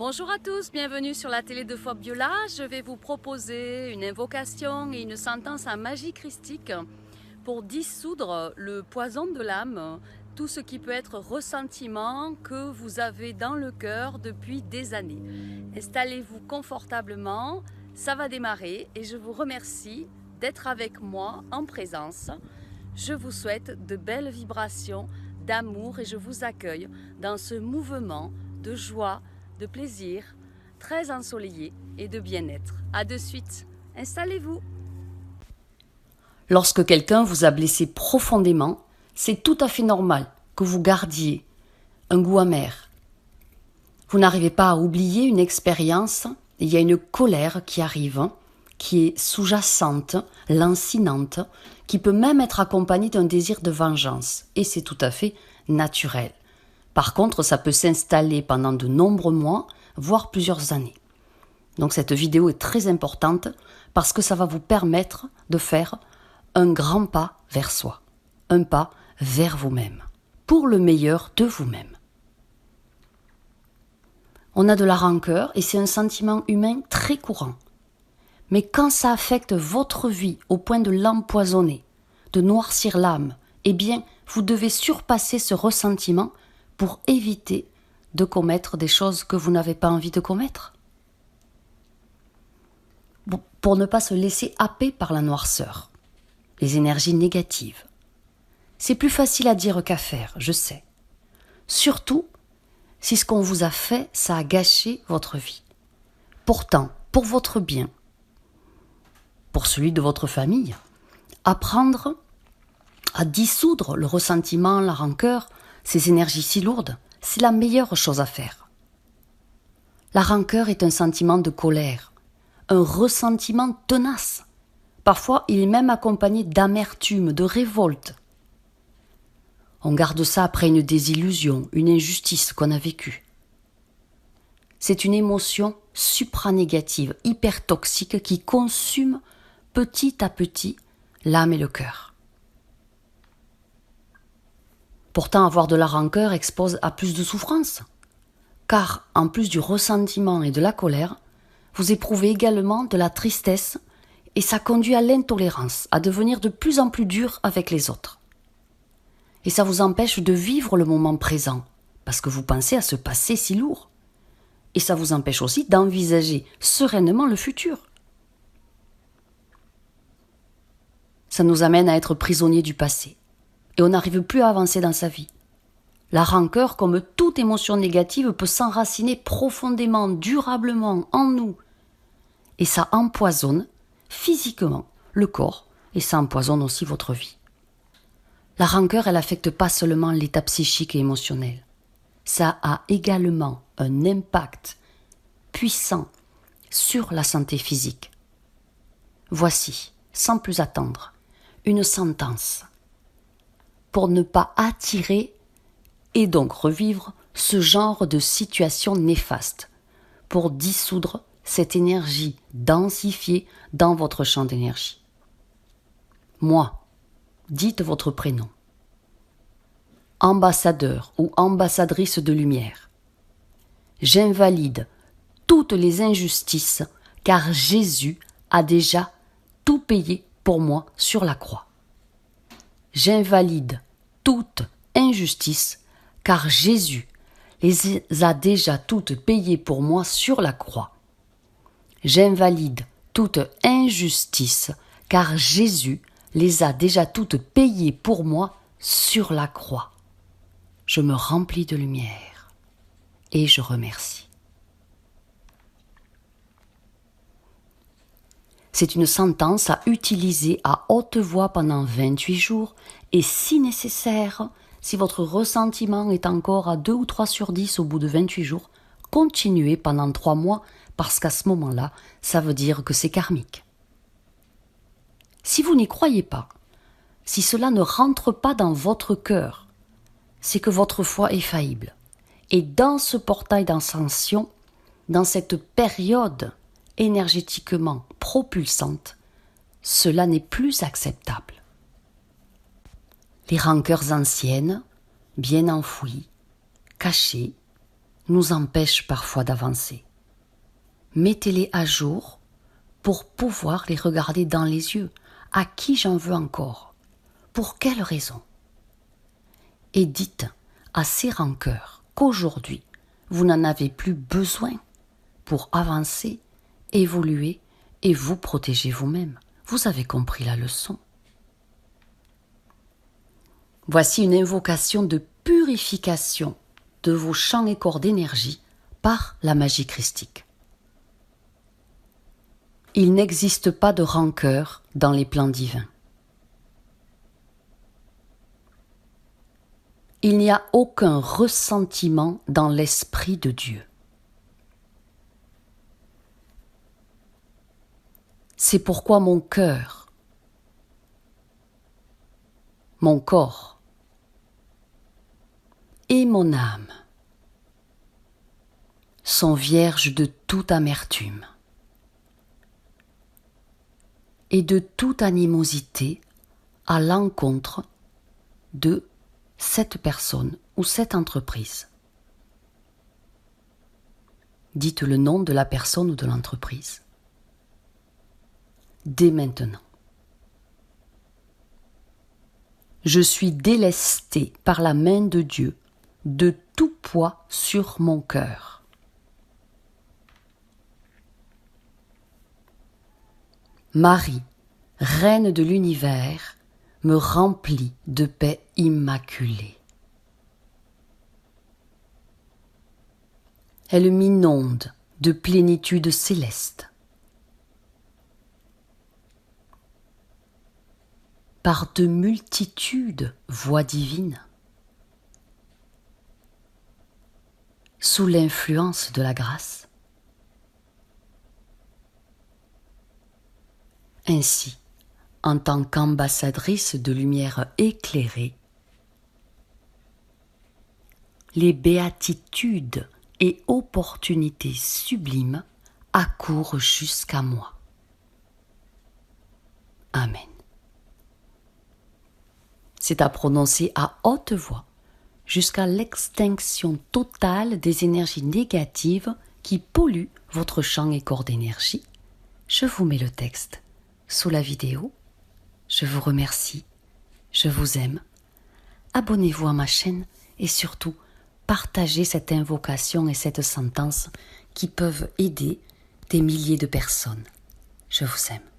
Bonjour à tous, bienvenue sur la télé de Fabiola. Je vais vous proposer une invocation et une sentence en magie christique pour dissoudre le poison de l'âme, tout ce qui peut être ressentiment que vous avez dans le cœur depuis des années. Installez-vous confortablement, ça va démarrer et je vous remercie d'être avec moi en présence. Je vous souhaite de belles vibrations d'amour et je vous accueille dans ce mouvement de joie, de plaisir, très ensoleillé et de bien-être. À de suite, installez-vous. Lorsque quelqu'un vous a blessé profondément, c'est tout à fait normal que vous gardiez un goût amer. Vous n'arrivez pas à oublier une expérience, il y a une colère qui arrive, qui est sous-jacente, lancinante, qui peut même être accompagnée d'un désir de vengeance. Et c'est tout à fait naturel. Par contre, ça peut s'installer pendant de nombreux mois, voire plusieurs années. Donc cette vidéo est très importante parce que ça va vous permettre de faire un grand pas vers soi, un pas vers vous-même, pour le meilleur de vous-même. On a de la rancœur et c'est un sentiment humain très courant. Mais quand ça affecte votre vie au point de l'empoisonner, de noircir l'âme, eh bien, vous devez surpasser ce ressentiment pour éviter de commettre des choses que vous n'avez pas envie de commettre. Pour ne pas se laisser happer par la noirceur, les énergies négatives. C'est plus facile à dire qu'à faire, je sais. Surtout si ce qu'on vous a fait, ça a gâché votre vie. Pourtant, pour votre bien, pour celui de votre famille, apprendre à dissoudre le ressentiment, la rancœur, ces énergies si lourdes, c'est la meilleure chose à faire. La rancœur est un sentiment de colère, un ressentiment tenace. Parfois, il est même accompagné d'amertume, de révolte. On garde ça après une désillusion, une injustice qu'on a vécue. C'est une émotion supranégative, hyper toxique qui consume petit à petit l'âme et le cœur. Pourtant, avoir de la rancœur expose à plus de souffrance. Car, en plus du ressentiment et de la colère, vous éprouvez également de la tristesse et ça conduit à l'intolérance, à devenir de plus en plus dur avec les autres. Et ça vous empêche de vivre le moment présent, parce que vous pensez à ce passé si lourd. Et ça vous empêche aussi d'envisager sereinement le futur. Ça nous amène à être prisonniers du passé. Et on n'arrive plus à avancer dans sa vie. La rancœur, comme toute émotion négative, peut s'enraciner profondément, durablement en nous. Et ça empoisonne physiquement le corps et ça empoisonne aussi votre vie. La rancœur, elle n'affecte pas seulement l'état psychique et émotionnel. Ça a également un impact puissant sur la santé physique. Voici, sans plus attendre, une sentence pour ne pas attirer et donc revivre ce genre de situation néfaste, pour dissoudre cette énergie densifiée dans votre champ d'énergie. Moi, dites votre prénom. Ambassadeur ou ambassadrice de lumière. J'invalide toutes les injustices car Jésus a déjà tout payé pour moi sur la croix. J'invalide toute injustice car Jésus les a déjà toutes payées pour moi sur la croix. J'invalide toute injustice car Jésus les a déjà toutes payées pour moi sur la croix. Je me remplis de lumière et je remercie. C'est une sentence à utiliser à haute voix pendant 28 jours et si nécessaire, si votre ressentiment est encore à 2 ou 3 sur 10 au bout de 28 jours, continuez pendant 3 mois parce qu'à ce moment-là, ça veut dire que c'est karmique. Si vous n'y croyez pas, si cela ne rentre pas dans votre cœur, c'est que votre foi est faillible. Et dans ce portail d'ascension, dans cette période énergétiquement propulsante, cela n'est plus acceptable. Les rancœurs anciennes, bien enfouies, cachées, nous empêchent parfois d'avancer. Mettez-les à jour pour pouvoir les regarder dans les yeux. À qui j'en veux encore? Pour quelle raison? Et dites à ces rancœurs qu'aujourd'hui, vous n'en avez plus besoin pour avancer, évoluer et vous protéger vous-même. Vous avez compris la leçon. Voici une invocation de purification de vos champs et corps d'énergie par la magie christique. Il n'existe pas de rancœur dans les plans divins. Il n'y a aucun ressentiment dans l'Esprit de Dieu. C'est pourquoi mon cœur, mon corps et mon âme sont vierges de toute amertume et de toute animosité à l'encontre de cette personne ou cette entreprise. Dites le nom de la personne ou de l'entreprise. Dès maintenant. Je suis délesté par la main de Dieu de tout poids sur mon cœur. Marie, reine de l'univers, me remplit de paix immaculée. Elle m'inonde de plénitude céleste. Par de multitudes voies divines, sous l'influence de la grâce. Ainsi, en tant qu'ambassadrice de lumière éclairée, les béatitudes et opportunités sublimes accourent jusqu'à moi. Amen. C'est à prononcer à haute voix jusqu'à l'extinction totale des énergies négatives qui polluent votre champ et corps d'énergie. Je vous mets le texte sous la vidéo. Je vous remercie, je vous aime. Abonnez-vous à ma chaîne et surtout, partagez cette invocation et cette sentence qui peuvent aider des milliers de personnes. Je vous aime.